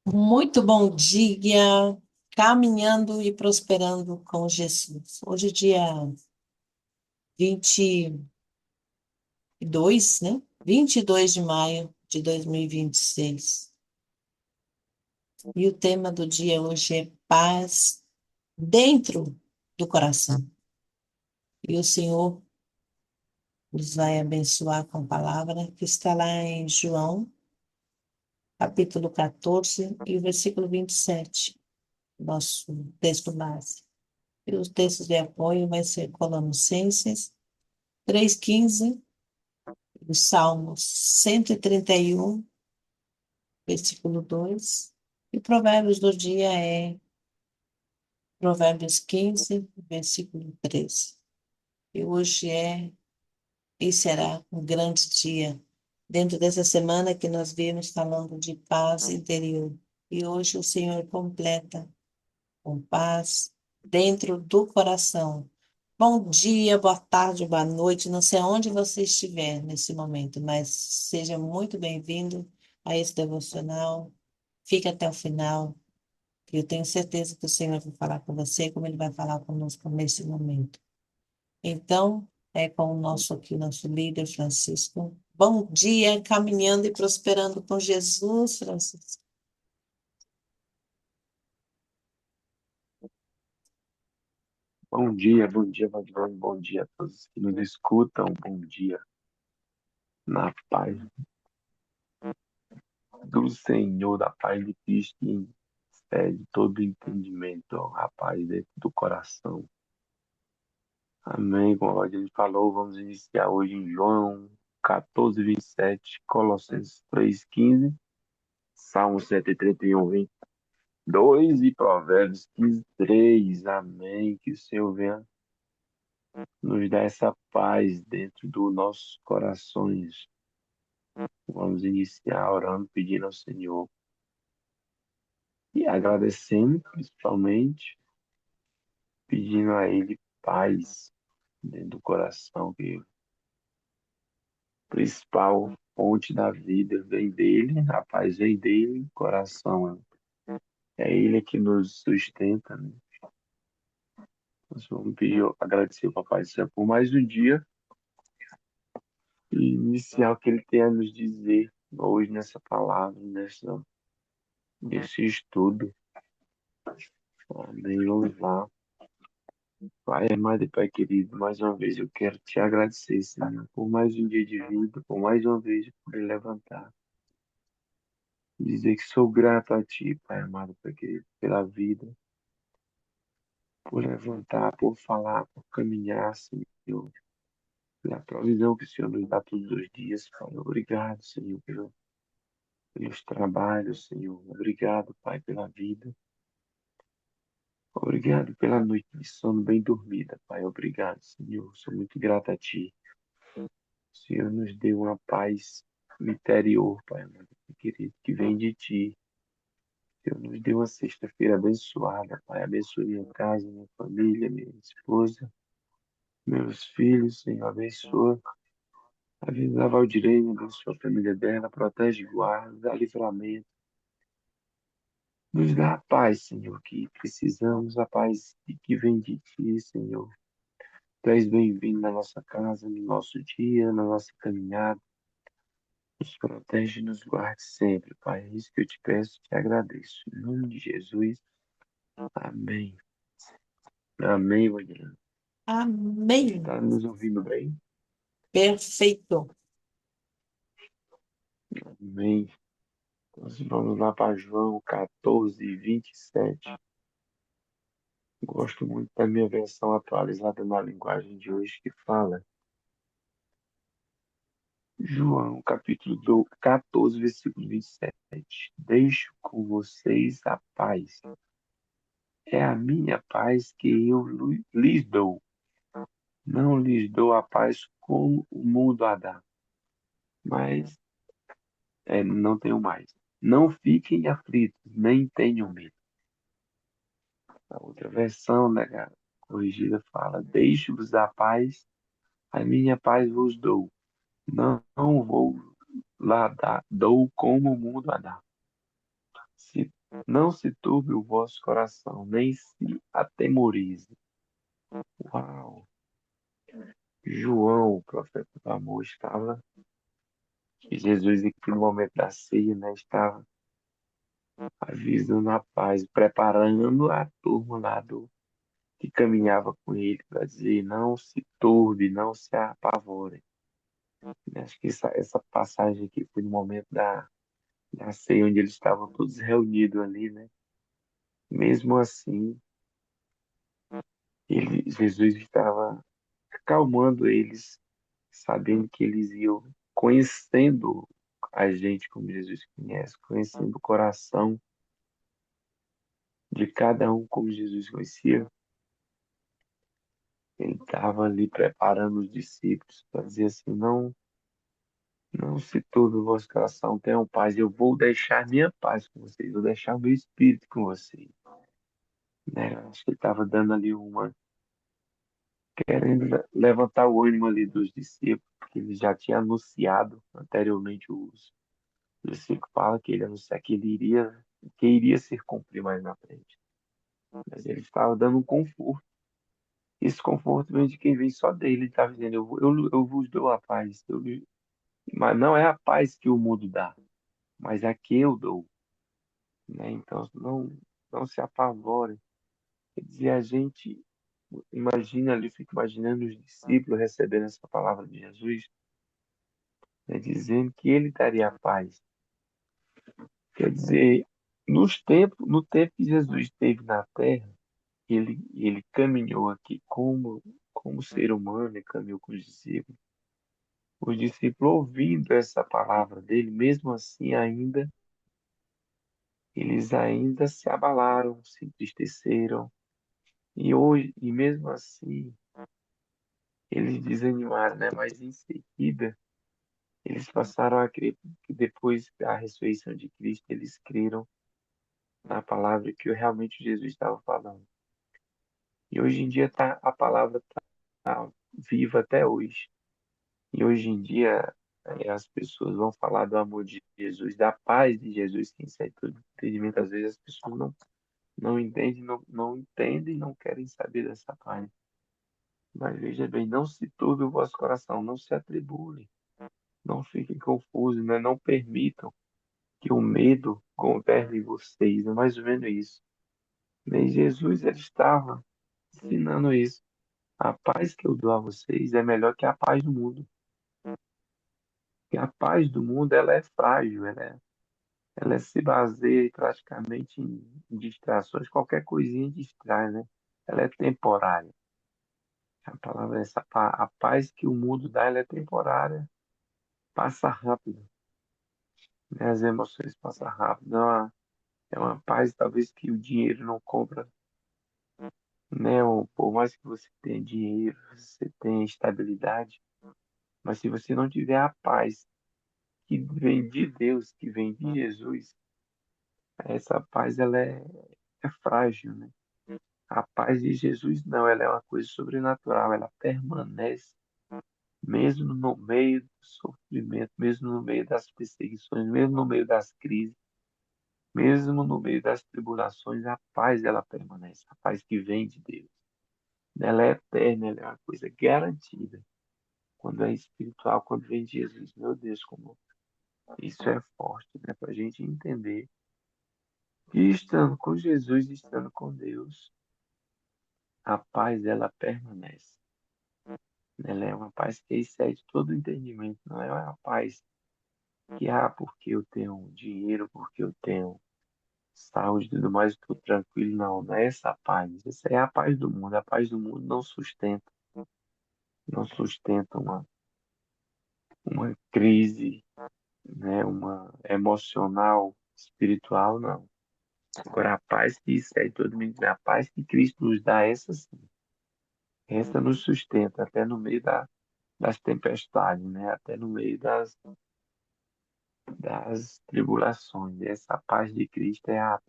Muito bom dia, caminhando e prosperando com Jesus. Hoje é dia 22, né? 22 de maio de 2026. E o tema do dia hoje é paz dentro do coração. E o Senhor nos vai abençoar com a palavra que está lá em João, capítulo 14 e o versículo 27, nosso texto base. E os textos de apoio vai ser Colossenses 3:15, o Salmo 131, versículo 2. E Provérbios do dia é Provérbios 15, versículo 13. E hoje e será um grande dia. Dentro dessa semana que nós vimos falando de paz interior. E hoje o Senhor completa com paz dentro do coração. Bom dia, boa tarde, boa noite. Não sei onde você estiver nesse momento, mas seja muito bem-vindo a esse devocional. Fique até o final, que eu tenho certeza que o Senhor vai falar com você, como Ele vai falar conosco nesse momento. Então, é com o nosso líder, Francisco. Bom dia, caminhando e prosperando com Jesus, Francisco. Bom dia, Vadiane, bom dia a todos que nos escutam, bom dia na paz do Senhor, da paz de Cristo, que excede todo entendimento, a paz dentro do coração. Amém. Como a Vadiane falou, vamos iniciar hoje em João 14, 27, Colossenses 3, 15, Salmo 131, 22 e Provérbios 15, 3. Amém. Que o Senhor venha nos dar essa paz dentro dos nossos corações. Vamos iniciar orando, pedindo ao Senhor e agradecendo, principalmente, pedindo a Ele paz dentro do coração, que a principal fonte da vida vem dele, a paz vem dele, o coração é Ele que nos sustenta, né? Nós vamos pedir, agradecer ao Papai do Céu por mais um dia e iniciar o que Ele tem a nos dizer hoje nessa palavra, nesse estudo. Amém. Vamos lá. Pai amado e Pai querido, mais uma vez eu quero te agradecer, Senhor, por mais um dia de vida, por mais uma vez eu poder levantar. Dizer que sou grato a Ti, Pai amado, Pai querido, pela vida, por levantar, por falar, por caminhar, Senhor, pela provisão que o Senhor nos dá todos os dias, Pai. Obrigado, Senhor, pelos trabalhos, Senhor. Obrigado, Pai, pela vida. Obrigado pela noite de sono bem dormida, Pai. Obrigado, Senhor. Sou muito grato a Ti. O Senhor nos deu uma paz interior, Pai amado, querido, que vem de Ti. O Senhor nos deu uma sexta-feira abençoada, Pai. Abençoe minha casa, minha família, minha esposa, meus filhos, Senhor. Abençoa a vida da Valdirene, abençoa a família dela, protege, guarda, dá livramento. Nos dá a paz, Senhor, que precisamos, a paz que vem de Ti, Senhor. Tu és bem-vindo na nossa casa, no nosso dia, na nossa caminhada. Nos protege e nos guarde sempre, Pai. É isso que eu te peço e te agradeço. Em nome de Jesus. Amém. Amém, Wagner. Amém. Está nos ouvindo bem? Perfeito. Amém. Então, vamos lá para João 14, 27. Gosto muito da minha versão atualizada na linguagem de hoje que fala. João, capítulo 14, versículo 27. Deixo com vocês a paz. É a minha paz que eu lhes dou. Não lhes dou a paz como o mundo a dá, mas não tenho mais. Não fiquem aflitos, nem tenham medo. A outra versão, né, cara, corrigida fala: deixe-vos a paz, a minha paz vos dou. Não vou lá dar, dou como o mundo a dá. Se Não se turbe o vosso coração, nem se atemorize. Uau! João, o profeta do amor, estava, e Jesus, aqui no momento da ceia, né, estava avisando a paz, preparando a turma lá que caminhava com ele para dizer: não se turbe, não se apavore. Acho que essa passagem aqui foi no momento da ceia, onde eles estavam todos reunidos ali, né? Mesmo assim, Jesus estava acalmando eles, sabendo que eles iam conhecendo a gente como Jesus conhece, conhecendo o coração de cada um como Jesus conhecia. Ele estava ali preparando os discípulos para dizer assim: não se turbe o vosso coração, tenham paz. Eu vou deixar minha paz com vocês, vou deixar o meu espírito com vocês. Né? Acho que ele estava dando ali querendo levantar o ânimo ali dos discípulos, porque ele já tinha anunciado anteriormente os discípulos fala que ele anunciar que iria se cumprir mais na frente. Mas ele estava dando um conforto. Esse conforto vem de quem vem só dele. Ele estava dizendo: eu vos dou a paz. Mas não é a paz que o mundo dá, mas a que eu dou. Né? Então, não se apavore. Quer dizer, a gente imagina ali, fica imaginando os discípulos recebendo essa palavra de Jesus, né, dizendo que ele daria a paz. Quer dizer, no tempo que Jesus esteve na terra, ele caminhou aqui como ser humano e caminhou com os discípulos. Os discípulos ouvindo essa palavra dele, mesmo assim eles ainda se abalaram, se entristeceram. E mesmo assim, eles desanimaram, né? Mas em seguida, eles passaram a crer que depois da ressurreição de Cristo, eles creram na palavra que realmente Jesus estava falando. E hoje em dia a palavra está viva até hoje. E hoje em dia as pessoas vão falar do amor de Jesus, da paz de Jesus, que excede todo entendimento. Às vezes as pessoas não entendem, não entendem, não querem saber dessa paz. Mas veja bem, não se turbe o vosso coração, não se atribule, não fiquem confusos, né? Não permitam que o medo governe vocês, é mais ou menos isso. Mas Jesus ele estava ensinando isso. A paz que eu dou a vocês é melhor que a paz do mundo. Porque a paz do mundo ela é frágil, ela se baseia praticamente em distrações, qualquer coisinha distrai, né? Ela é temporária. A palavra é essa, a paz que o mundo dá, ela é temporária, passa rápido, né? As emoções passam rápido. É uma paz talvez que o dinheiro não compra, né? Ou, por mais que você tenha dinheiro, você tenha estabilidade, mas se você não tiver a paz que vem de Deus, que vem de Jesus, essa paz é frágil, né? A paz de Jesus não, ela é uma coisa sobrenatural, ela permanece mesmo no meio do sofrimento, mesmo no meio das perseguições, mesmo no meio das crises, mesmo no meio das tribulações, a paz ela permanece, a paz que vem de Deus. Ela é eterna, ela é uma coisa garantida. Quando é espiritual, quando vem de Jesus, meu Deus, como isso é forte, né? Para a gente entender que estando com Jesus, estando com Deus, a paz ela permanece. Ela é uma paz que excede todo o entendimento. Não é uma paz que, porque eu tenho dinheiro, porque eu tenho saúde e tudo mais, estou tranquilo. Não, não é essa paz. Essa é a paz do mundo. A paz do mundo não sustenta uma crise, né? Uma emocional, espiritual, não. Agora, a paz que excede todo mundo, a paz que Cristo nos dá, essa sim. Essa nos sustenta até no meio das tempestades, né? Até no meio das tribulações. Essa paz de Cristo é a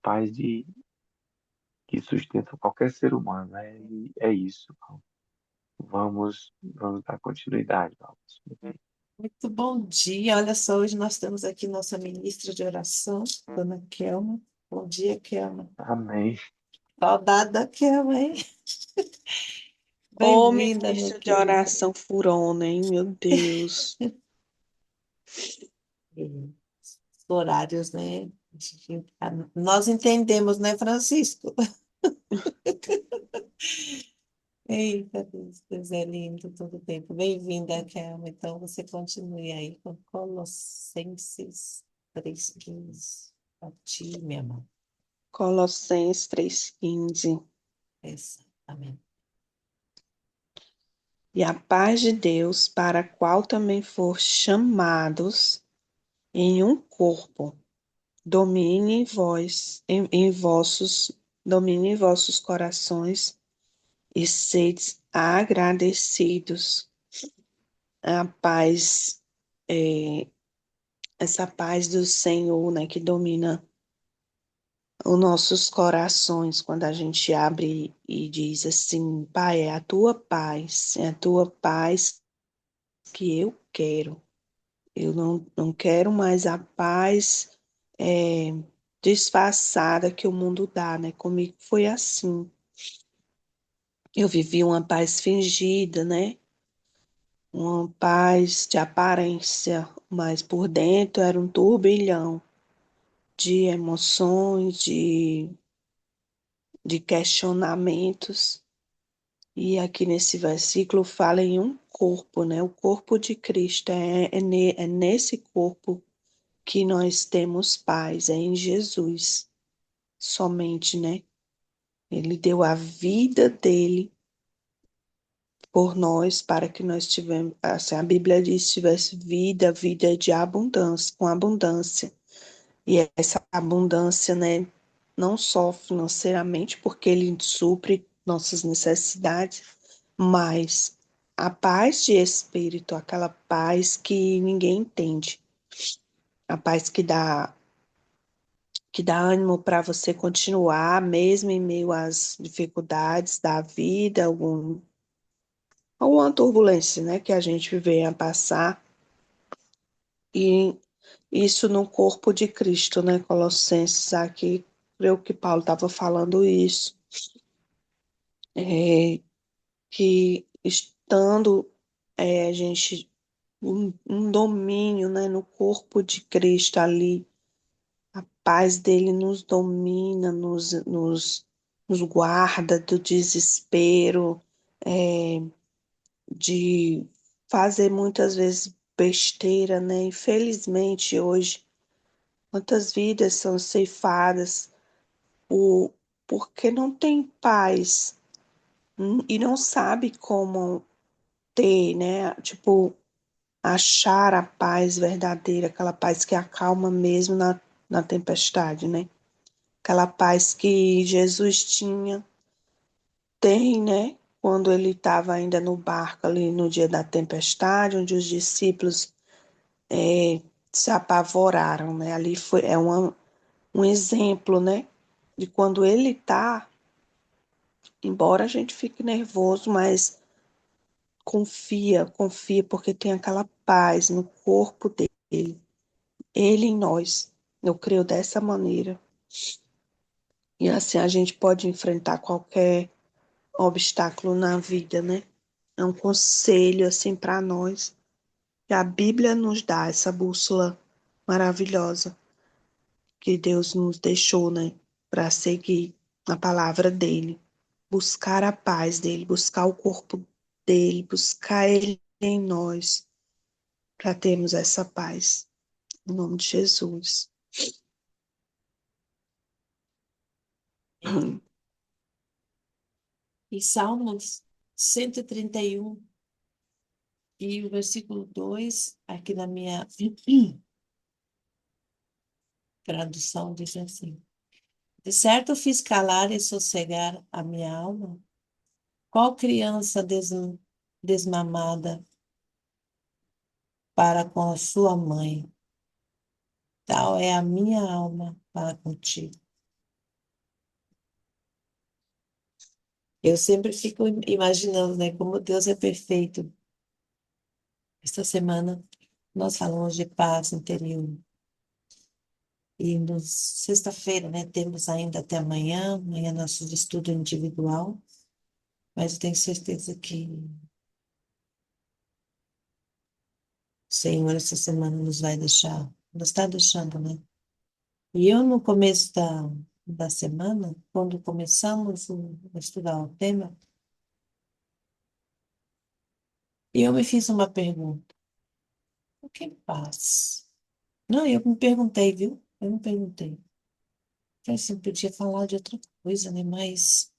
paz que sustenta qualquer ser humano. É isso. Vamos dar continuidade, vamos. Muito bom dia. Olha só, hoje nós temos aqui nossa ministra de oração, Dona Kelma. Bom dia, Kelma. Amém. Saudade da Kelma, hein? Ô, Bem-vinda, minha ministro de querida. oração furona, hein? Meu Deus. Os horários, né? Nós entendemos, né, Francisco? Eita, Deus é lindo todo tempo. Bem-vinda, Kelma. Então, você continue aí com Colossenses 3,15. A ti, minha mãe. Colossenses 3,15. Amém. E a paz de Deus, para a qual também for chamados em um corpo, domine em vós, domine em vossos corações e sedes agradecidos. A paz, é, essa paz do Senhor, né, que domina os nossos corações, quando a gente abre e diz assim, Pai, é a tua paz que eu quero. Eu não quero mais a paz é, disfarçada que o mundo dá, né? Comigo foi assim. Eu vivi uma paz fingida, né? Uma paz de aparência, mas por dentro era um turbilhão de emoções, de questionamentos. E aqui nesse versículo fala em um corpo, né? O corpo de Cristo é nesse corpo que nós temos paz, é em Jesus somente, né? Ele deu a vida dele por nós para que nós tivemos, assim, a Bíblia diz, tivesse vida, vida de abundância, com abundância. E essa abundância, né, não só financeiramente, porque ele supre nossas necessidades, mas a paz de espírito, aquela paz que ninguém entende, a paz que dá ânimo para você continuar, mesmo em meio às dificuldades da vida, alguma turbulência, né, que a gente venha a passar, e isso no corpo de Cristo, né, Colossenses, aqui, creio que Paulo estava falando isso, é, que estando a gente um domínio, né, no corpo de Cristo ali, a paz dele nos domina, nos guarda do desespero, é, de fazer muitas vezes besteira, né? Infelizmente, hoje, quantas vidas são ceifadas por, porque não tem paz e não sabe como ter, né? Tipo, achar a paz verdadeira, aquela paz que acalma mesmo na tempestade, né? Aquela paz que Jesus tinha, tem, né? Quando ele estava ainda no barco ali no dia da tempestade, onde os discípulos se apavoraram, né? Ali um exemplo, né? De quando ele está, embora a gente fique nervoso, mas confia, confia, porque tem aquela paz no corpo dele, ele em nós. Eu creio dessa maneira. E assim a gente pode enfrentar qualquer obstáculo na vida, né? É um conselho assim para nós. E a Bíblia nos dá essa bússola maravilhosa que Deus nos deixou, né, para seguir a palavra dele, buscar a paz dele, buscar o corpo dele, buscar ele em nós, para termos essa paz. Em nome de Jesus. E Salmos 131 e o versículo 2 aqui na minha tradução, diz assim: De certo fiz calar e sossegar a minha alma. Qual criança desmamada para com a sua mãe? Tal é a minha alma para contigo. Eu sempre fico imaginando, né, como Deus é perfeito. Esta semana Nós falamos de paz interior. E sexta-feira, né, temos ainda até amanhã, amanhã nosso estudo individual, mas eu tenho certeza que o Senhor essa semana nos vai deixar, nos está deixando, né? E eu no começo da semana, quando começamos a estudar o tema, eu me fiz uma pergunta, o que é paz? Não, eu me perguntei, viu? Eu me perguntei. Falei assim, podia falar de outra coisa, né? Mas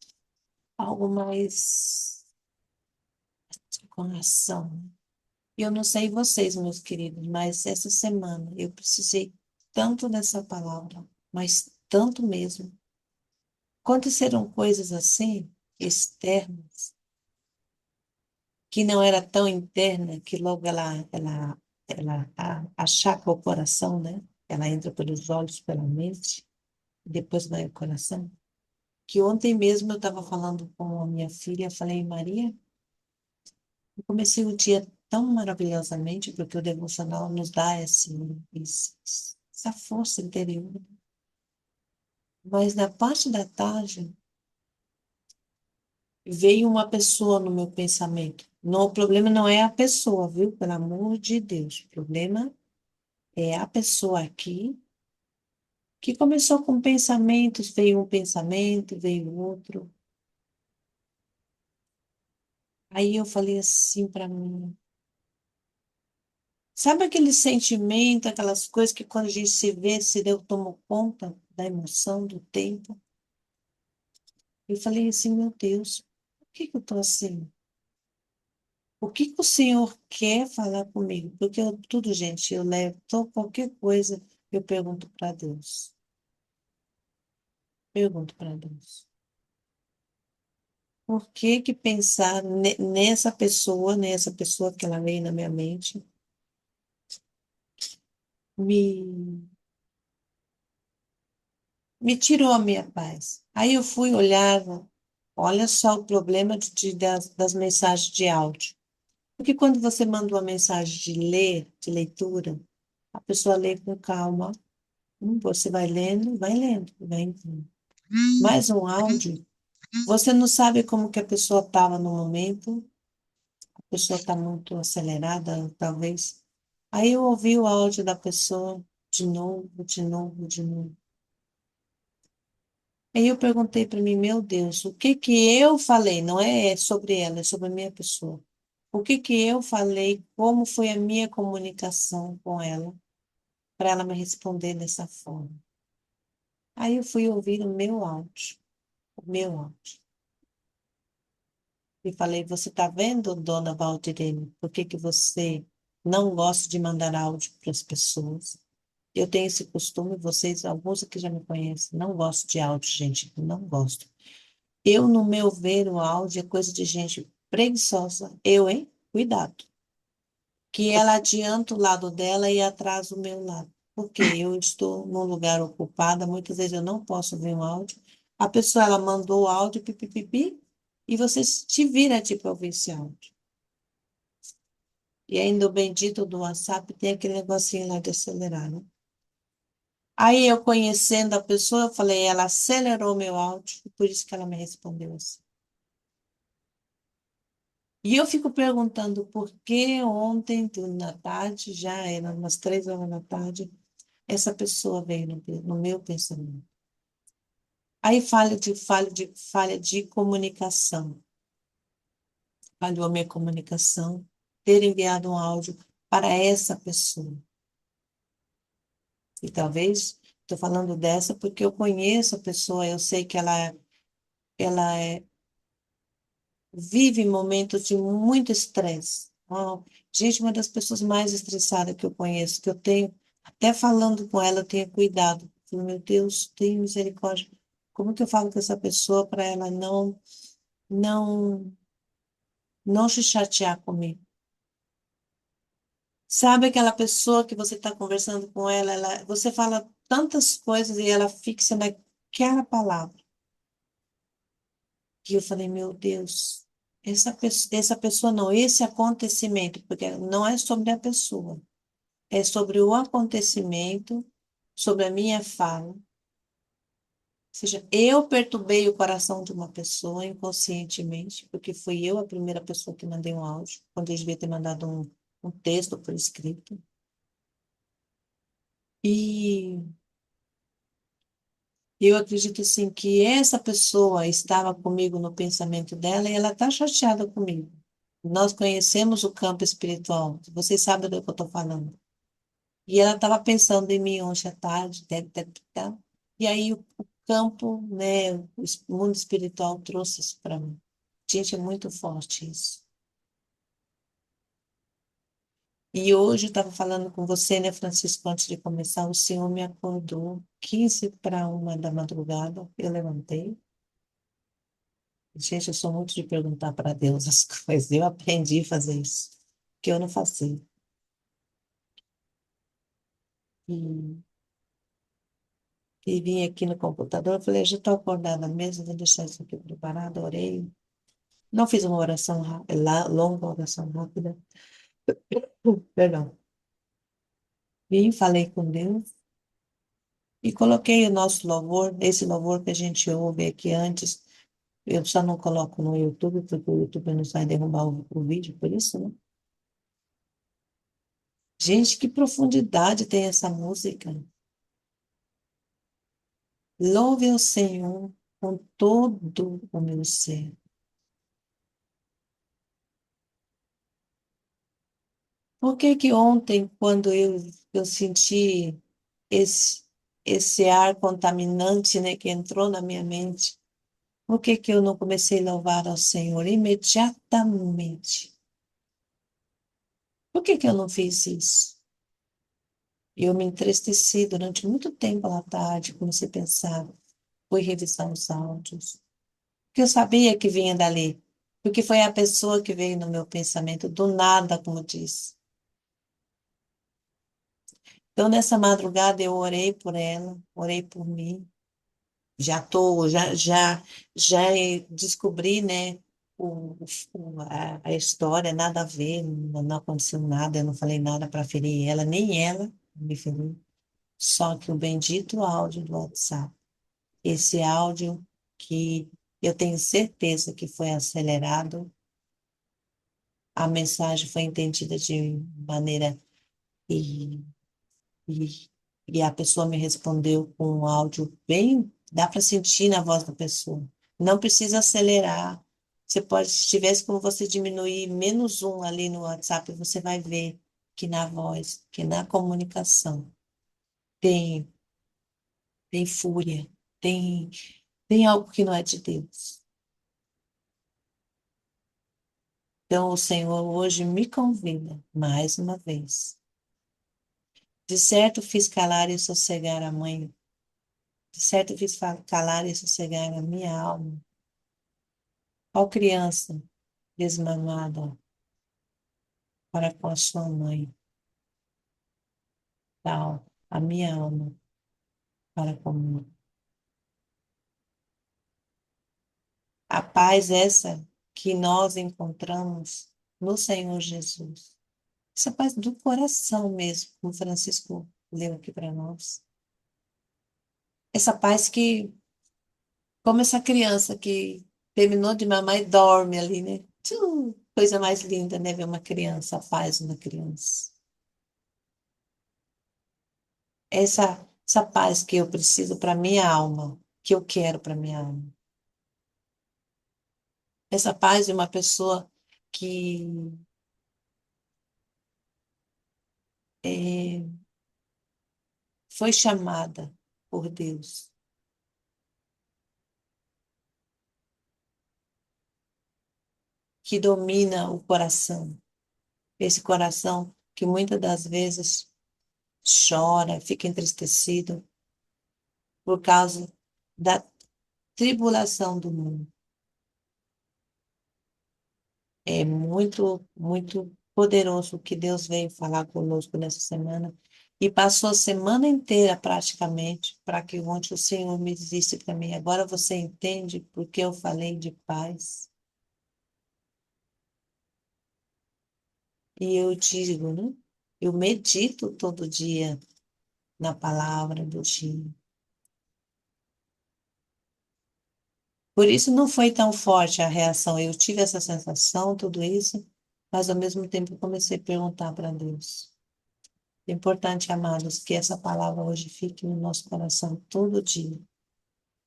algo mais com ação. E eu não sei vocês, meus queridos, mas essa semana eu precisei tanto dessa palavra, mas tanto mesmo. Aconteceram coisas assim, externas, que não era tão interna, que logo ela achaca o coração, né? Ela entra pelos olhos, pela mente, e depois vai ao coração. Que ontem mesmo eu estava falando com a minha filha, falei, Maria, eu comecei o dia tão maravilhosamente, porque o devocional nos dá essa força interior. Mas na parte da tarde, veio uma pessoa no meu pensamento. Não, o problema não é a pessoa, viu? Pelo amor de Deus. O problema é a pessoa aqui, que começou com pensamentos, veio um pensamento, veio outro. Aí eu falei assim para mim, sabe aquele sentimento, aquelas coisas que quando a gente se vê, se deu, tomou conta da emoção, do tempo? Eu falei assim, meu Deus, por que que eu tô assim? O que que o Senhor quer falar comigo? Porque tudo, gente, eu levo qualquer coisa, eu pergunto para Deus. Pergunto para Deus. Por que que pensar nessa pessoa que ela veio na minha mente, me, me tirou a minha paz? Aí eu fui olhar, olha só o problema das mensagens de áudio. Porque quando você manda uma mensagem de leitura, a pessoa lê com calma. Você vai lendo, vai entendendo. Mais um áudio, você não sabe como que a pessoa estava no momento, a pessoa está muito acelerada, talvez. Aí eu ouvi o áudio da pessoa de novo, de novo, de novo. Aí eu perguntei para mim, meu Deus, o que que eu falei? Não é sobre ela, é sobre a minha pessoa. O que que eu falei? Como foi a minha comunicação com ela, para ela me responder dessa forma? Aí eu fui ouvir o meu áudio. E falei, você está vendo, dona Valdirene, por que que você não gosta de mandar áudio para as pessoas? Eu tenho esse costume, vocês, alguns aqui já me conhecem, não gosto de áudio, gente, não gosto. Eu, no meu ver, o áudio é coisa de gente preguiçosa. Eu, hein? Cuidado. Que ela adianta o lado dela e atrasa o meu lado. Porque eu estou num lugar ocupada, muitas vezes eu não posso ver um áudio. A pessoa, ela mandou o áudio, pipipipi, e você te vira tipo ouvir esse áudio. E ainda o bendito do WhatsApp tem aquele negocinho lá de acelerar, né? Aí eu conhecendo a pessoa, eu falei, ela acelerou meu áudio, e por isso que ela me respondeu assim. E eu fico perguntando por que ontem, na tarde, já era umas 3 horas da tarde, essa pessoa veio no meu pensamento. Aí falha de comunicação. Falhou a minha comunicação, ter enviado um áudio para essa pessoa. E talvez, estou falando dessa porque eu conheço a pessoa, eu sei que ela vive momentos de muito estresse. Gente, uma das pessoas mais estressadas que eu conheço, que eu tenho, até falando com ela, eu tenho cuidado. Falo, meu Deus, tenha misericórdia. Como que eu falo com essa pessoa para ela não, não se chatear comigo? Sabe aquela pessoa que você está conversando com ela, você fala tantas coisas e ela fixa naquela palavra. E eu falei, meu Deus, essa pessoa não, esse acontecimento, porque não é sobre a pessoa, é sobre o acontecimento, sobre a minha fala. Ou seja, eu perturbei o coração de uma pessoa inconscientemente, porque fui eu a primeira pessoa que mandei um áudio, quando eu devia ter mandado um texto por escrito. E eu acredito assim que essa pessoa estava comigo no pensamento dela e ela está chateada comigo. Nós conhecemos o campo espiritual, vocês sabem do que eu estou falando. E ela estava pensando em mim ontem à tarde, tá? E aí o campo, né, o mundo espiritual trouxe isso para mim. Gente, é muito forte isso. E hoje eu estava falando com você, né, Francisco, antes de começar, o Senhor me acordou 15 para 1 da madrugada, eu levantei. Gente, eu sou muito de perguntar para Deus as coisas, eu aprendi a fazer isso, que eu não fazia. E, e vim aqui no computador, eu falei, já estou acordada mesmo, vou deixar isso aqui preparado, orei. Não fiz uma oração longa, oração rápida. Perdão. Vim, falei com Deus e coloquei o nosso louvor, esse louvor que a gente ouve aqui antes. Eu só não coloco no YouTube, porque o YouTube não vai derrubar o vídeo, por isso, né? Gente, que profundidade tem essa música. Louve ao Senhor com todo o meu ser. Por que que ontem, quando eu senti esse, esse ar contaminante, né, que entrou na minha mente, por que que eu não comecei a louvar ao Senhor imediatamente? Por que que eu não fiz isso? Eu me entristeci durante muito tempo à tarde, comecei a pensar, fui revisar os áudios, porque eu sabia que vinha dali, porque foi a pessoa que veio no meu pensamento, do nada, como disse. Então, nessa madrugada, eu orei por ela, orei por mim. Já descobri, né, a história, nada a ver, não aconteceu nada, eu não falei nada para ferir ela, nem ela me feriu. Só que o bendito áudio do WhatsApp, esse áudio que eu tenho certeza que foi acelerado, a mensagem foi entendida de maneira e, e, e a pessoa me respondeu com um áudio bem, dá para sentir na voz da pessoa. Não precisa acelerar. Você pode, se tivesse como você diminuir -1 ali no WhatsApp, você vai ver que na voz, que na comunicação tem, tem fúria, tem, tem algo que não é de Deus. Então, o Senhor hoje me convida, mais uma vez. De certo, fiz calar e sossegar a mãe. De certo, fiz calar e sossegar a minha alma. Ó criança desmamada para com a sua mãe, tal, a minha alma para comigo. A paz essa que nós encontramos no Senhor Jesus. Essa paz do coração mesmo, como Francisco leu aqui para nós. Essa paz que, como essa criança que terminou de mamar e dorme ali, né? Coisa mais linda, né? Ver uma criança, a paz de uma criança. Essa paz que eu preciso para minha alma, que eu quero para minha alma. Essa paz de uma pessoa que é, foi chamada por Deus, que domina o coração. Esse coração que muitas das vezes chora, fica entristecido por causa da tribulação do mundo. É muito, muito poderoso o que Deus veio falar conosco nessa semana. E passou a semana inteira praticamente para que ontem o Senhor me disse para mim: agora você entende por que eu falei de paz? E eu digo, né? Eu medito todo dia na palavra do dia. Por isso não foi tão forte a reação. Eu tive essa sensação, tudo isso, mas ao mesmo tempo eu comecei a perguntar para Deus. É importante, amados, que essa palavra hoje fique no nosso coração todo dia,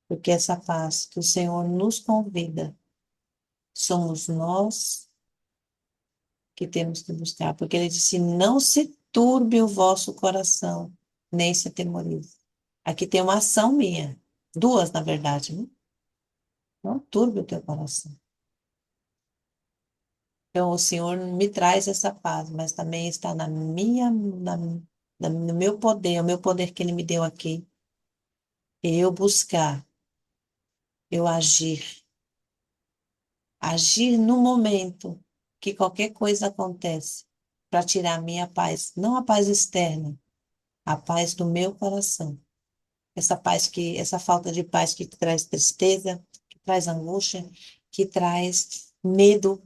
porque essa paz que o Senhor nos convida, somos nós que temos que buscar, porque Ele disse: não se turbe o vosso coração, nem se atemorize. Aqui tem uma ação minha, duas, na verdade, né? Não turbe o teu coração. Então, o Senhor me traz essa paz, mas também está no meu poder, o meu poder que Ele me deu aqui, eu buscar, eu agir no momento que qualquer coisa acontece, para tirar a minha paz, não a paz externa, a paz do meu coração. Essa falta de paz que traz tristeza, que traz angústia, que traz medo,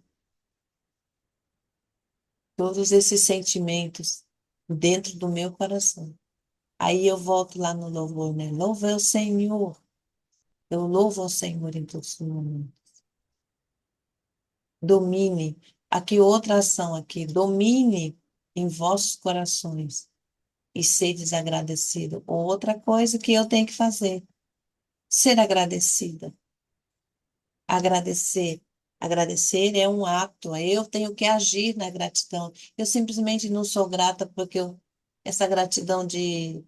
todos esses sentimentos dentro do meu coração. Aí eu volto lá no louvor, né? Louva ao Senhor. Eu louvo ao Senhor em todos os momentos. Domine. Aqui outra ação aqui. Domine em vossos corações e sedes agradecido. Outra coisa que eu tenho que fazer. Ser agradecida. Agradecer. Agradecer é um ato. Eu tenho que agir na gratidão. Eu simplesmente não sou grata porque essa gratidão de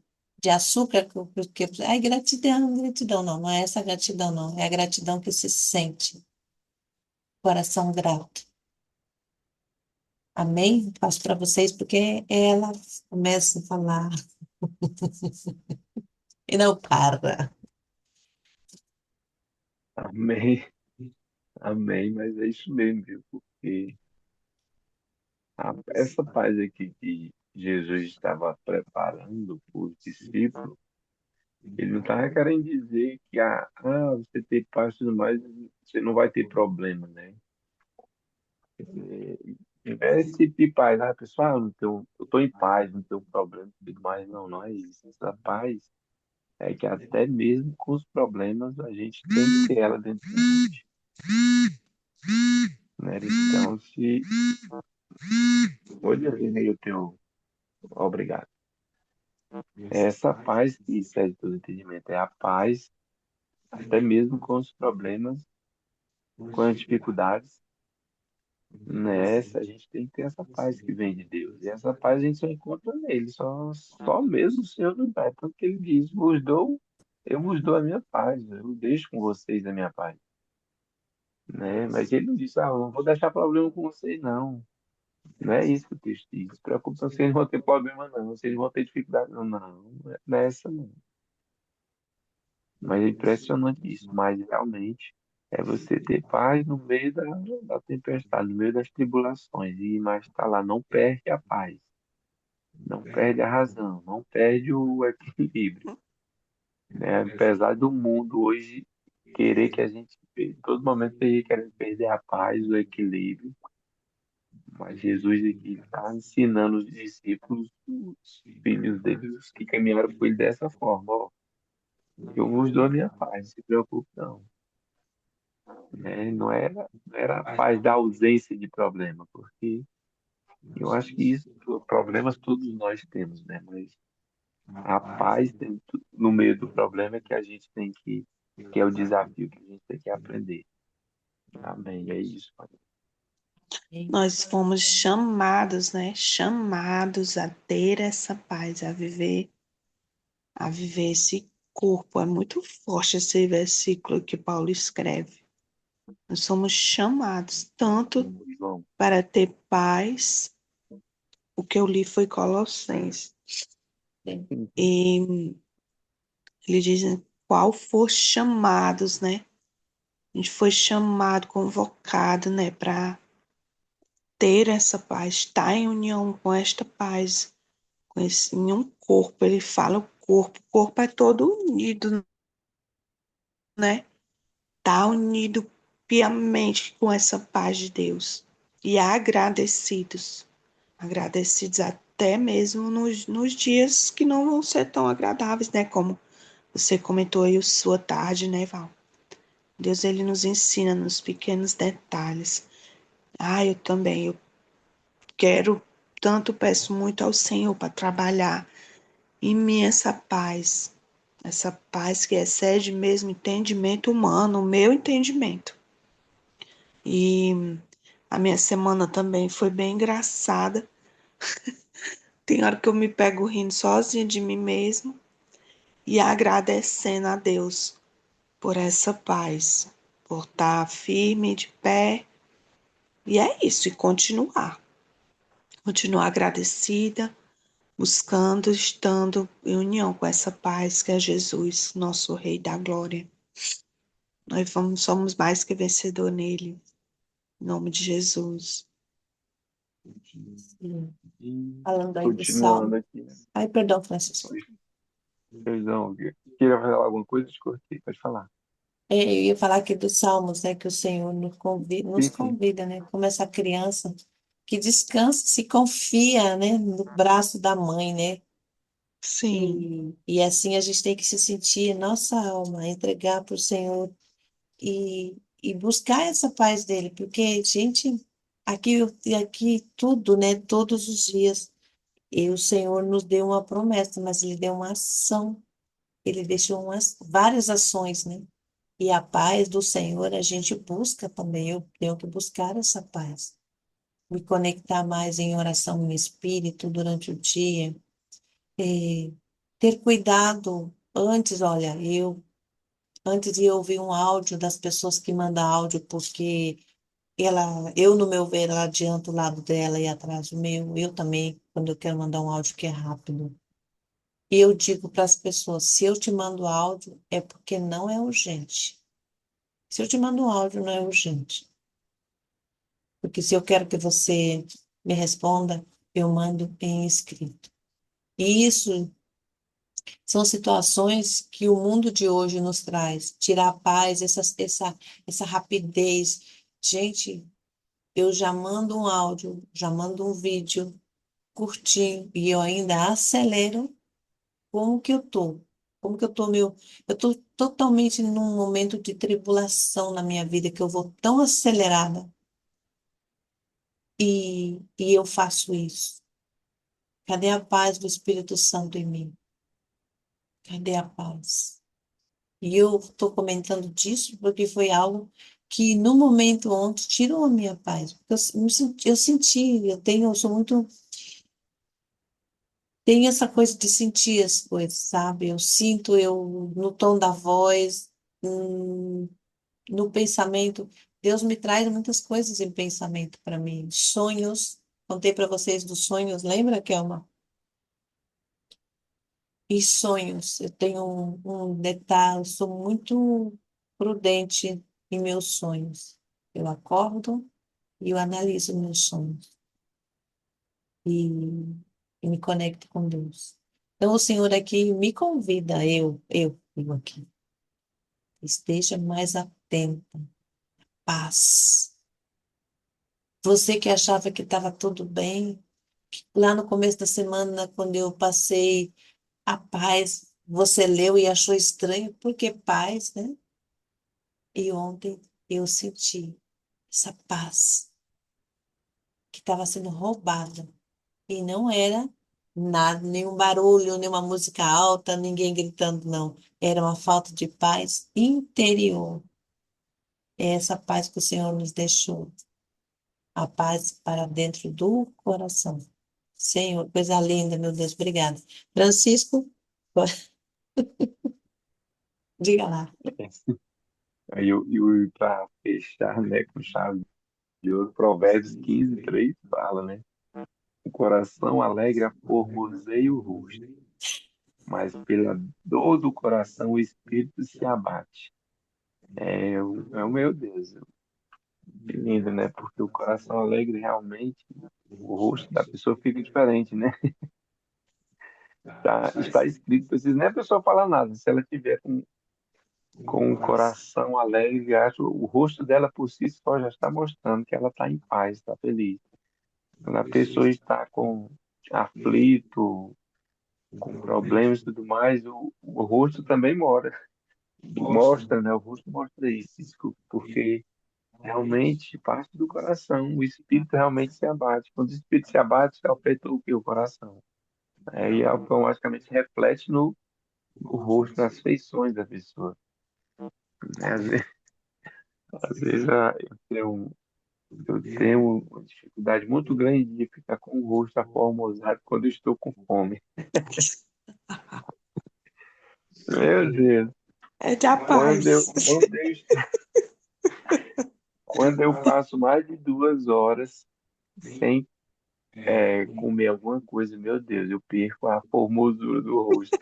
açúcar, ai, gratidão, gratidão. Não, não é essa gratidão, não. É a gratidão que se sente. Coração grato. Amém? Passo para vocês porque ela começa a falar e não para. Amém, amém, mas é isso mesmo, viu? Porque essa paz aqui que Jesus estava preparando para os discípulos, ele não estava querendo dizer que você ter paz e tudo mais, você não vai ter problema, né? É esse tipo de paz, pessoal, não tenho, eu estou em paz, não tenho problema e tudo mais. Não, não é isso. Essa paz é que até mesmo com os problemas a gente tem que ter ela dentro da gente, né? Então, se... Olha, aí o teu... Obrigado. Essa paz que excede todo entendimento é a paz, até mesmo com os problemas, com as dificuldades. Nessa, a gente tem que ter essa paz que vem de Deus. E essa paz a gente só encontra nele, só mesmo o Senhor nos dá. Tanto que ele diz: eu vos dou a minha paz, eu deixo com vocês a minha paz. Né? Mas ele não disse: eu não vou deixar problema com vocês, não. Não é isso que o texto diz. Não se preocupe, não, vocês não vão ter problema, não. Vocês não vão ter dificuldade, não. Não é nessa, não. Mas é impressionante isso. Mas realmente é você ter paz no meio da tempestade, no meio das tribulações. Mas está lá, não perde a paz, não perde a razão, não perde o equilíbrio. Né? Apesar do mundo hoje querer que a gente, em todo momento, esteja querendo perder a paz, o equilíbrio. Mas Jesus aqui está ensinando os discípulos, os filhos deles, os que caminharam com ele dessa forma. Ó, eu vos dou a minha paz, não se preocupe, não. Né? Não era a paz da ausência de problema, porque eu acho que isso, problemas todos nós temos, né? Mas a paz no meio do problema é que a gente tem que é o desafio que a gente tem que aprender. Amém, é isso. Nós fomos chamados, né? Chamados a ter essa paz, a viver esse corpo. É muito forte esse versículo que Paulo escreve. Nós somos chamados tanto João, para ter paz, o que eu li foi Colossenses, e ele diz qual for chamados, né? A gente foi chamado, convocado, né, para ter essa paz, estar em união com esta paz, em um corpo. Ele fala o corpo é todo unido, né? Está unido piamente com essa paz de Deus. E agradecidos a até mesmo nos dias que não vão ser tão agradáveis, né? Como você comentou aí sua tarde, né, Val? Deus, ele nos ensina nos pequenos detalhes. Ah, eu também, eu quero, tanto peço muito ao Senhor para trabalhar em mim essa paz que excede mesmo entendimento humano, o meu entendimento. E a minha semana também foi bem engraçada. Tem hora que eu me pego rindo sozinha de mim mesma e agradecendo a Deus por essa paz, por estar firme de pé. E é isso, e continuar agradecida, buscando, estando em união com essa paz que é Jesus, nosso Rei da Glória. Somos mais que vencedor nele, em nome de Jesus. Sim. E Falando aí do continuando Salmo. aqui, né? Ai, perdão, Francisco. Perdão, queria falar alguma coisa? Te cortei, pode falar. Eu ia falar aqui dos Salmos, né? Que o Senhor nos Sim, sim. convida, né? Como essa criança que descansa, se confia, né? No braço da mãe, né? Sim, E assim a gente tem que se sentir, nossa alma, entregar para o Senhor e buscar essa paz dele, porque, gente, aqui tudo, né? Todos os dias, e o Senhor nos deu uma promessa, mas ele deu uma ação, ele deixou várias ações, né? E a paz do Senhor a gente busca também. Eu tenho que buscar essa paz. Me conectar mais em oração em espírito durante o dia. eh, Ter cuidado antes, olha, antes de eu ouvir um áudio das pessoas que mandam áudio, porque eu, no meu ver, ela adianta o lado dela e atrás o meu. Eu também, quando eu quero mandar um áudio que é rápido. E eu digo para as pessoas, se eu te mando áudio, é porque não é urgente. Se eu te mando um áudio, não é urgente. Porque se eu quero que você me responda, eu mando em escrito. E isso são situações que o mundo de hoje nos traz. Tirar a paz, essa rapidez. Gente, eu já mando um áudio, já mando um vídeo curtinho e eu ainda acelero como que eu tô. Como que eu tô, eu tô totalmente num momento de tribulação na minha vida que eu vou tão acelerada e eu faço isso. Cadê a paz do Espírito Santo em mim? Cadê a paz? E eu estou comentando disso porque foi algo que no momento ontem tirou a minha paz. Porque eu sou muito, tenho essa coisa de sentir as coisas, sabe? Eu sinto, eu no tom da voz, hum, no pensamento. Deus me traz muitas coisas em pensamento para mim. Sonhos. Contei para vocês dos sonhos, lembra, Kelma? E sonhos, eu tenho um detalhe, eu sou muito prudente em meus sonhos. Eu acordo e eu analiso meus sonhos e, e me conecto com Deus. Então, o Senhor aqui me convida, eu aqui, esteja mais atenta, paz. Você que achava que estava tudo bem, lá no começo da semana, quando eu passei a paz, você leu e achou estranho, porque paz, né? E ontem eu senti essa paz que estava sendo roubada. E não era nada, nenhum barulho, nenhuma música alta, ninguém gritando, não. Era uma falta de paz interior. É essa paz que o Senhor nos deixou. A paz para dentro do coração. Senhor, coisa linda, meu Deus, obrigada. Francisco, diga lá. Aí eu para fechar, né, com chave de ouro, Provérbios 15:3 fala, né? O coração alegre formoseia o rosto, mas pela dor do coração o espírito se abate. É o meu Deus, que lindo, né? Porque o coração alegre realmente, o rosto da pessoa fica diferente, né? Está escrito, precisa nem a pessoa falar nada. Se ela tiver com o coração alegre, acho, o rosto dela por si só já está mostrando que ela está em paz, está feliz. Quando a pessoa está aflito, com problemas e tudo mais, o rosto também mostra, né? O rosto mostra isso, porque realmente parte do coração, o espírito realmente se abate. Quando o espírito se abate, afeta o quê? O coração. Aí automaticamente reflete no rosto, nas feições da pessoa, né? Às vezes eu tenho uma dificuldade muito grande de ficar com o rosto aformosado quando eu estou com fome. Meu Deus, É de a quando eu, paz. quando eu, quando eu passo mais de 2 horas sem comer alguma coisa, meu Deus, eu perco a formosura do rosto.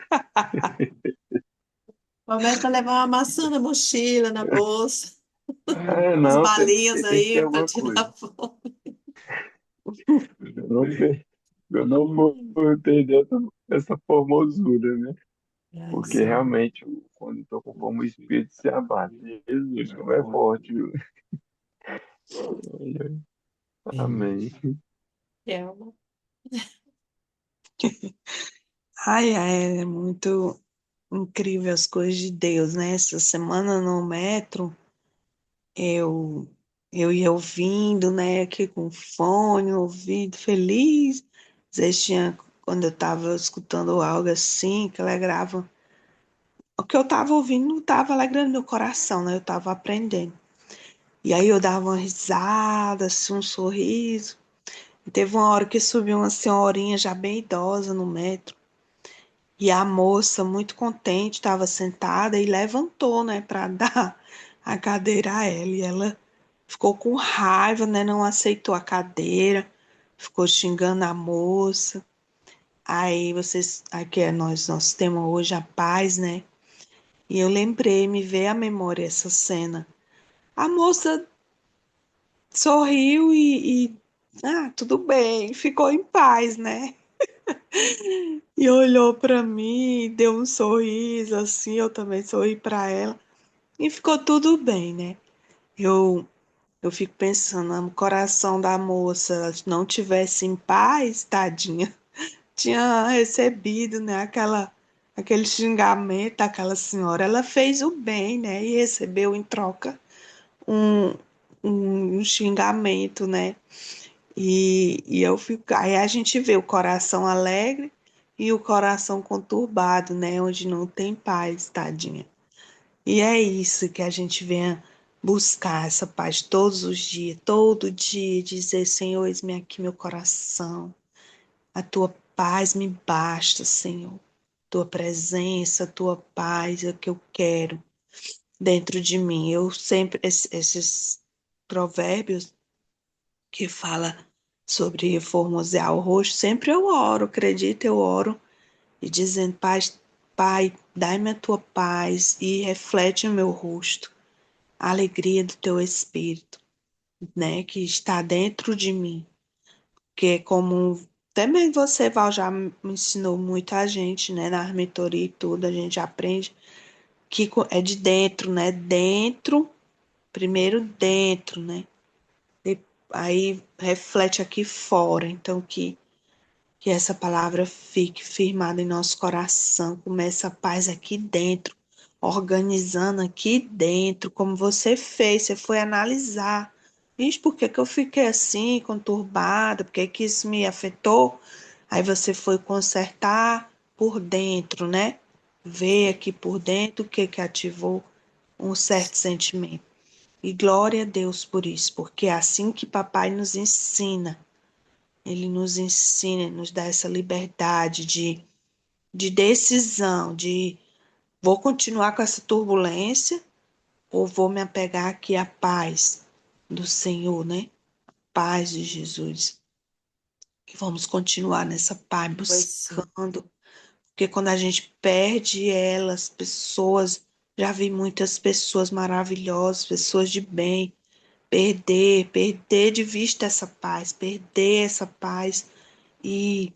Começa a levar uma maçã na mochila, na bolsa, Ah, umas não, balinhas tem que ter aí para alguma coisa. tirar fome. Eu não, eu não vou perder essa formosura, né? Ai, Porque Senhor. realmente, quando estou com fome, o espírito se abate. Jesus, como é forte, viu? Amém. É uma- Ai, ai, é muito incrível as coisas de Deus, né? Essa semana no metro, eu, eu ia ouvindo, né, aqui com fone, no ouvido, feliz. Às vezes tinha, quando eu estava escutando algo assim, que alegrava. O que eu estava ouvindo não estava alegrando meu coração, né? Eu estava aprendendo. E aí eu dava uma risada, assim, um sorriso. E teve uma hora que subiu uma senhorinha já bem idosa no metro. E a moça, muito contente, estava sentada e levantou, né, para dar a cadeira a ela. E ela ficou com raiva, né, não aceitou a cadeira, ficou xingando a moça. Aí vocês, aqui é nós temos hoje a paz, né? E eu lembrei, me veio à memória essa cena. A moça sorriu tudo bem, ficou em paz, né? E olhou para mim, deu um sorriso assim, eu também sorri para ela e ficou tudo bem, né? Eu eu fico pensando, no coração da moça não tivesse em paz, tadinha, tinha recebido, né, aquele xingamento daquela senhora. Ela fez o bem, né, e recebeu em troca um, um xingamento, né? E eu fico, aí a gente vê o coração alegre e o coração conturbado, né? Onde não tem paz, tadinha. E é isso que a gente vem buscar essa paz todos os dias, todo dia, dizer, Senhor, eis-me aqui meu coração. A tua paz me basta, Senhor. Tua presença, tua paz é o que eu quero dentro de mim. Eu sempre, esses provérbios que fala sobre formosear o rosto, sempre eu oro, acredito, eu oro e dizendo, Pai, dai-me a tua paz e reflete no meu rosto a alegria do teu Espírito, né, que está dentro de mim, que como também você, Val, já me ensinou muita gente, né, na mentoria e tudo, a gente aprende que é de dentro, né, dentro, primeiro dentro, né, aí reflete aqui fora, então que essa palavra fique firmada em nosso coração, comece a paz aqui dentro, organizando aqui dentro, como você fez, você foi analisar. Vixe, por que que eu fiquei assim, conturbada? Por que que isso me afetou? Aí você foi consertar por dentro, né? Ver aqui por dentro o que que ativou um certo sentimento. E glória a Deus por isso, porque é assim que papai nos ensina. Ele nos ensina, nos dá essa liberdade de decisão, de vou continuar com essa turbulência ou vou me apegar aqui à paz do Senhor, né? Paz de Jesus. E vamos continuar nessa paz, Pois sim. buscando, porque quando a gente perde elas, pessoas, já vi muitas pessoas maravilhosas, pessoas de bem, perder de vista essa paz, perder essa paz e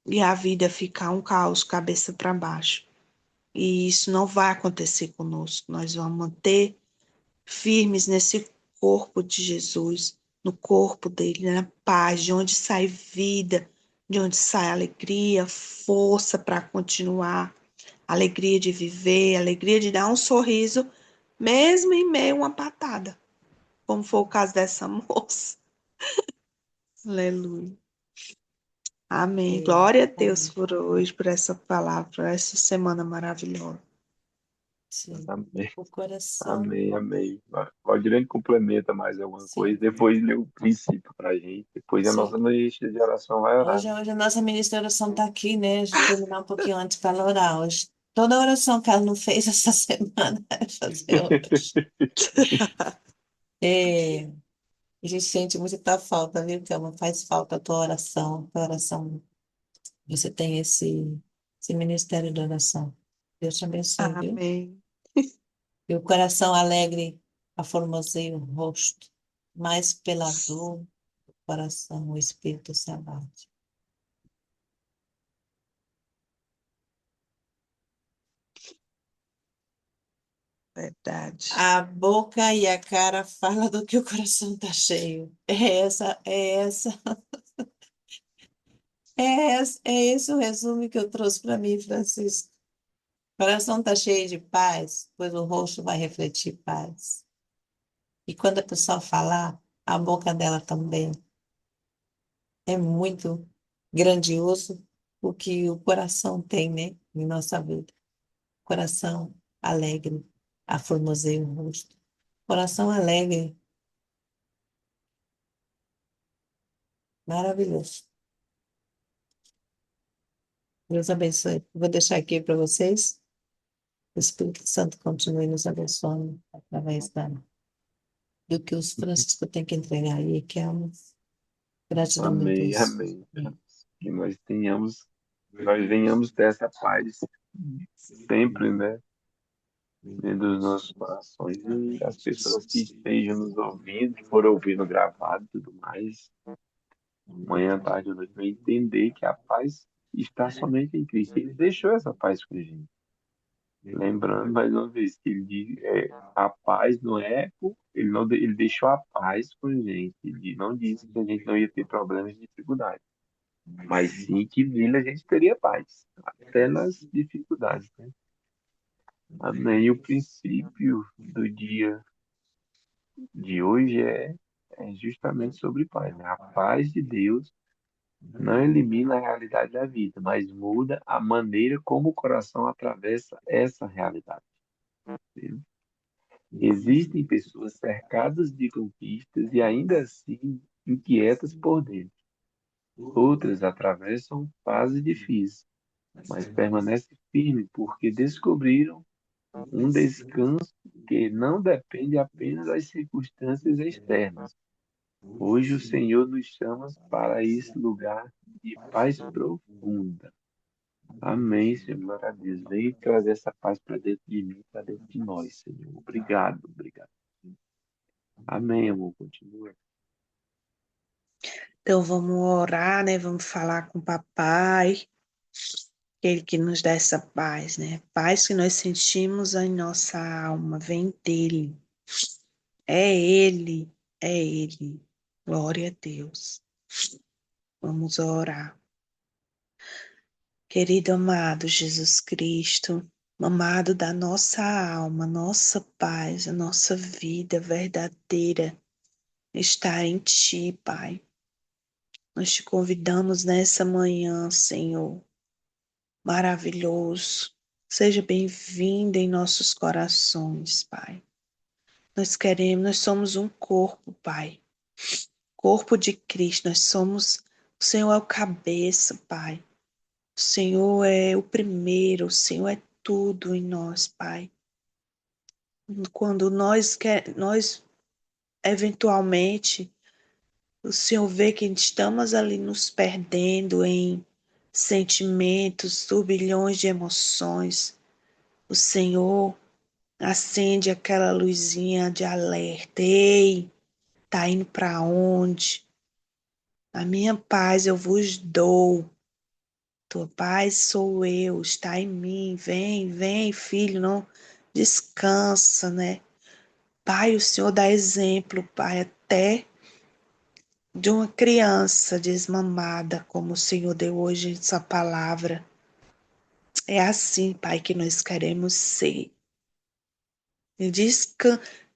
e a vida ficar um caos, cabeça para baixo. E isso não vai acontecer conosco. Nós vamos manter firmes nesse corpo de Jesus, no corpo dele, na paz, de onde sai vida, de onde sai alegria, força para continuar, alegria de viver, alegria de dar um sorriso, mesmo em meio a uma patada, como foi o caso dessa moça. Aleluia. Amém. É, Glória a Deus amém. por hoje, por essa palavra, por essa semana maravilhosa. Sim. Amém, O coração, amém, amém. Valdirene complementa mais alguma coisa, sim, depois lê o princípio para a gente, depois a nossa sim. ministra de oração vai orar, Hoje, né? hoje a nossa ministra de oração está aqui, né? A gente terminar um pouquinho antes para ela orar hoje. Toda a oração que ela não fez essa semana, vai fazer hoje. É, a gente sente muita falta, viu, Thelma? Faz falta a tua oração, tua oração. Você tem esse ministério de oração. Deus te abençoe, viu? Amém. E o coração alegre aformoseia o rosto, mas pela dor do coração o espírito se abate. Verdade. A boca e a cara falam do que o coração está cheio. É esse o resumo que eu trouxe para mim, Francisco. O coração está cheio de paz, pois o rosto vai refletir paz. E quando a pessoa falar, a boca dela também. É muito grandioso o que o coração tem, né, em nossa vida. Coração alegre, aformoseia o rosto. Coração alegre, maravilhoso. Deus abençoe. Vou deixar aqui para vocês. O Espírito Santo continue nos abençoando através do que os Francisco tem que entregar aí, que é uma gratidão, meu Amém, Deus. amém. Que nós venhamos ter essa paz sempre, né? Dentro dos nossos corações e as pessoas que estejam nos ouvindo, que foram ouvindo gravado e tudo mais, manhã, tarde ou noite, vai entender que a paz está somente em Cristo. Ele deixou essa paz com a gente. Lembrando mais uma vez que ele diz, a paz não é, ele não, ele deixou a paz com a gente. Ele não disse que a gente não ia ter problemas e dificuldades, mas sim que nele a gente teria paz, até nas dificuldades, né? Amém. E o princípio do dia de hoje é justamente sobre paz, né? A paz de Deus não elimina a realidade da vida, mas muda a maneira como o coração atravessa essa realidade. Entende? Existem pessoas cercadas de conquistas e ainda assim inquietas por dentro. Outras atravessam fases difíceis, mas permanecem firmes porque descobriram um descanso que não depende apenas das circunstâncias externas. Hoje o Senhor nos chama para esse lugar de paz profunda. Amém, Senhor. Glória a Deus. Vem trazer essa paz para dentro de mim, para dentro de nós, Senhor. Obrigado, obrigado. Amém, amor. Continua. Então vamos orar, né? Vamos falar com o papai, ele que nos dá essa paz, né? Paz que nós sentimos em nossa alma, vem dele. É ele, é ele. Glória a Deus. Vamos orar. Querido amado Jesus Cristo, amado da nossa alma, nossa paz, a nossa vida verdadeira está em Ti, Pai. Nós te convidamos nessa manhã, Senhor, maravilhoso. Seja bem-vindo em nossos corações, Pai. Nós somos um corpo, Pai. Corpo de Cristo, o Senhor é o cabeça, Pai. O Senhor é o primeiro, o Senhor é tudo em nós, Pai. Quando nós eventualmente, o Senhor vê que estamos ali nos perdendo em sentimentos, turbilhões de emoções, o Senhor acende aquela luzinha de alerta. Ei, tá indo para onde? A minha paz eu vos dou. Tua paz sou eu, está em mim. Vem, vem, filho, não descansa, né? Pai, o Senhor dá exemplo, Pai, até de uma criança desmamada, como o Senhor deu hoje em sua palavra. É assim, Pai, que nós queremos ser. E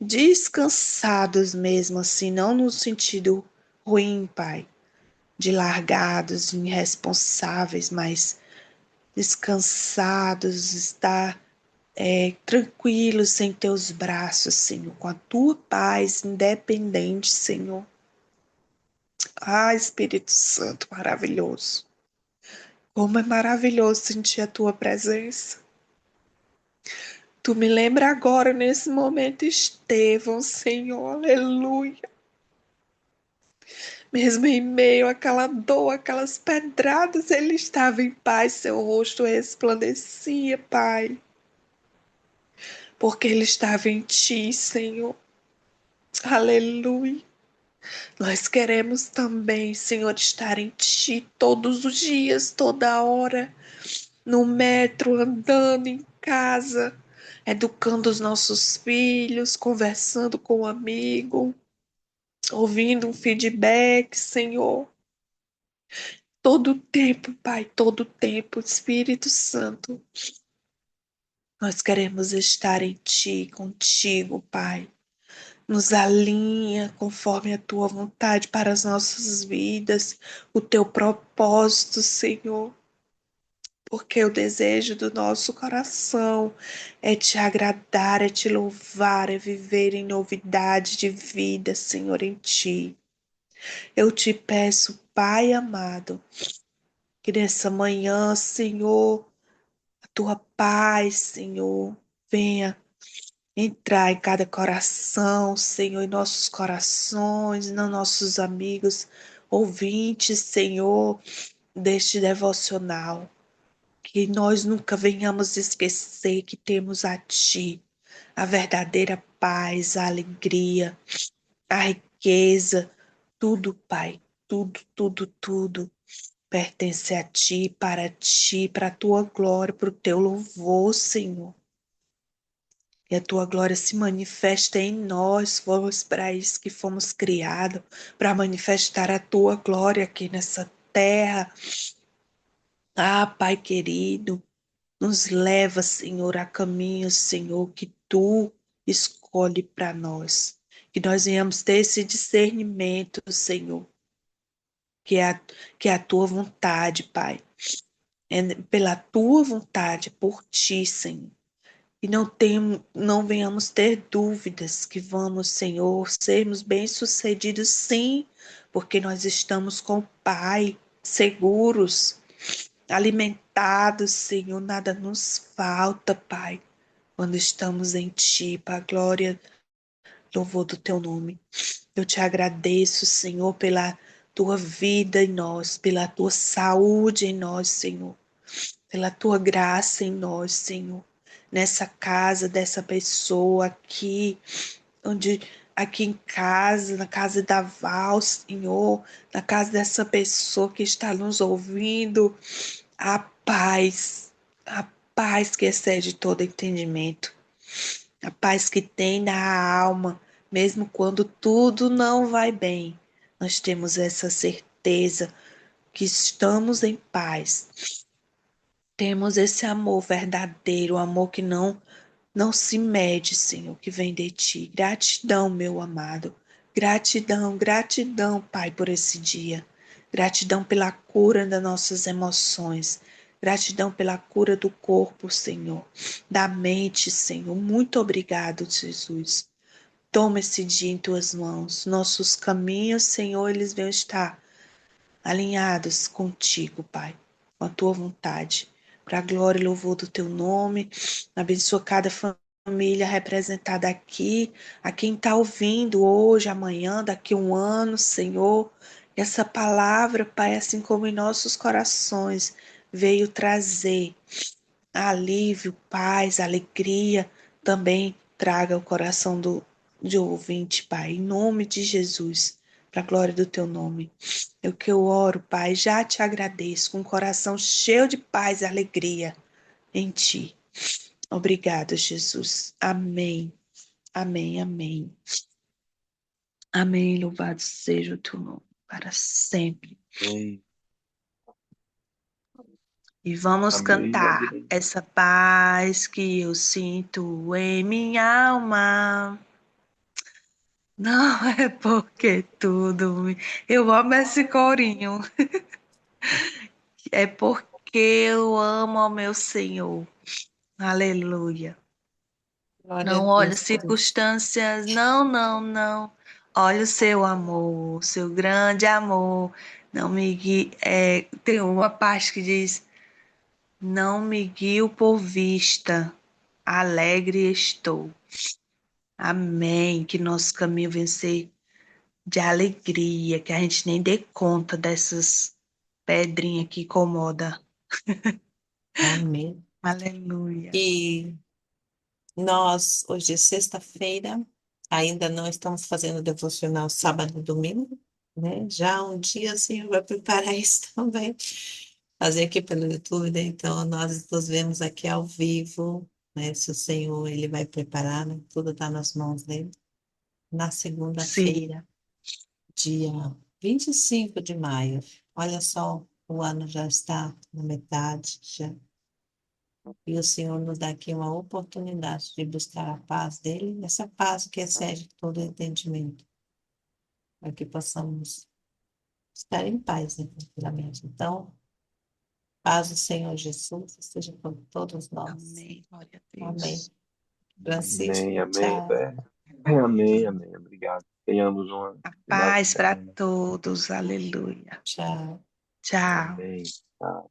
descansados mesmo, assim, não no sentido ruim, Pai, de largados, de irresponsáveis, mas descansados, estar tranquilos em teus braços, Senhor, com a tua paz independente, Senhor. Ah, Espírito Santo, maravilhoso. Como é maravilhoso sentir a tua presença. Tu me lembra agora, nesse momento, Estevão, Senhor, aleluia. Mesmo em meio àquela dor, aquelas pedradas, ele estava em paz, seu rosto resplandecia, Pai. Porque ele estava em ti, Senhor. Aleluia. Nós queremos também, Senhor, estar em ti todos os dias, toda hora, no metro, andando em casa, educando os nossos filhos, conversando com um amigo, ouvindo um feedback, Senhor. Todo o tempo, Pai, todo o tempo, Espírito Santo. Nós queremos estar em Ti, contigo, Pai. Nos alinha conforme a Tua vontade para as nossas vidas, o Teu propósito, Senhor. Porque o desejo do nosso coração é Te agradar, é Te louvar, é viver em novidade de vida, Senhor, em Ti. Eu te peço, Pai amado, que nessa manhã, Senhor, a tua paz, Senhor, venha entrar em cada coração, Senhor, em nossos corações, nos nossos amigos, ouvintes, Senhor, deste devocional. Que nós nunca venhamos esquecer que temos a Ti, a verdadeira paz, a alegria, a riqueza, tudo, Pai, tudo, tudo, tudo pertence a Ti, para a Tua glória, para o Teu louvor, Senhor. E a Tua glória se manifesta em nós, fomos para isso que fomos criados, para manifestar a Tua glória aqui nessa terra. Ah, Pai querido, nos leva, Senhor, a caminhos, Senhor, que Tu escolhe para nós. Que nós venhamos ter esse discernimento, Senhor, que é a Tua vontade, Pai. É pela Tua vontade, por Ti, Senhor. E não venhamos ter dúvidas que vamos, Senhor, sermos bem-sucedidos, sim, porque nós estamos com o Pai, seguros, alimentados, Senhor, nada nos falta, Pai, quando estamos em Ti, para a glória, louvor do Teu nome. Eu te agradeço, Senhor, pela Tua vida em nós, pela Tua saúde em nós, Senhor, pela Tua graça em nós, Senhor, nessa casa dessa pessoa aqui, aqui em casa, na casa da Val, Senhor, na casa dessa pessoa que está nos ouvindo, a paz que excede todo entendimento, a paz que tem na alma, mesmo quando tudo não vai bem. Nós temos essa certeza que estamos em paz. Temos esse amor verdadeiro, o amor que não se mede, Senhor, que vem de Ti. Gratidão, meu amado. Gratidão, gratidão, Pai, por esse dia. Gratidão pela cura das nossas emoções. Gratidão pela cura do corpo, Senhor. Da mente, Senhor. Muito obrigado, Jesus. Toma esse dia em Tuas mãos. Nossos caminhos, Senhor, eles vão estar alinhados contigo, Pai, com a Tua vontade. Para a glória e louvor do Teu nome. Abençoa cada família representada aqui, a quem está ouvindo hoje, amanhã, daqui a um ano, Senhor. Essa palavra, Pai, assim como em nossos corações, veio trazer alívio, paz, alegria, também traga o coração de ouvinte, Pai, em nome de Jesus, para a glória do Teu nome. É o que eu oro, Pai, já te agradeço, com o coração cheio de paz e alegria em Ti. Obrigada, Jesus. Amém. Amém, amém. Amém, louvado seja o Teu nome. para sempre. Amém. E vamos Amém. Nós cantar iremos. essa paz que eu sinto em minha alma. Não é porque tudo me... Eu amo esse corinho. É porque eu amo ao meu Senhor. Aleluia. Glória a Não olha Deus por isso. circunstâncias, não, não, não. Olha o seu amor, o seu grande amor. Não me guie. Tem uma parte que diz: Não me guio por vista, alegre estou. Amém. Que nosso caminho venha ser de alegria, que a gente nem dê conta dessas pedrinhas que incomoda. Amém. Aleluia. E nós, hoje é sexta-feira, ainda não estamos fazendo devocional sábado e domingo, né? Já um dia, assim, vai preparar isso também. Fazer aqui pelo YouTube, né? Então, nós nos vemos aqui ao vivo, né? Se o Senhor, Ele vai preparar, né? Tudo está nas mãos dele. Na Sim, segunda-feira, dia 25 de maio. Olha só, o ano já está na metade, já. E o Senhor nos dá aqui uma oportunidade de buscar a paz dele, essa paz que excede todo entendimento, para que possamos estar em paz, né, tranquilamente. Então, paz do Senhor Jesus esteja com todos nós. amém. Glória a Amém. Deus. Francisco, Amém, amém, tchau. Bé. Amém, amém. Obrigado. Tenhamos uma A final de paz para semana. todos. Aleluia. Tchau. Tchau. Amém. Tá.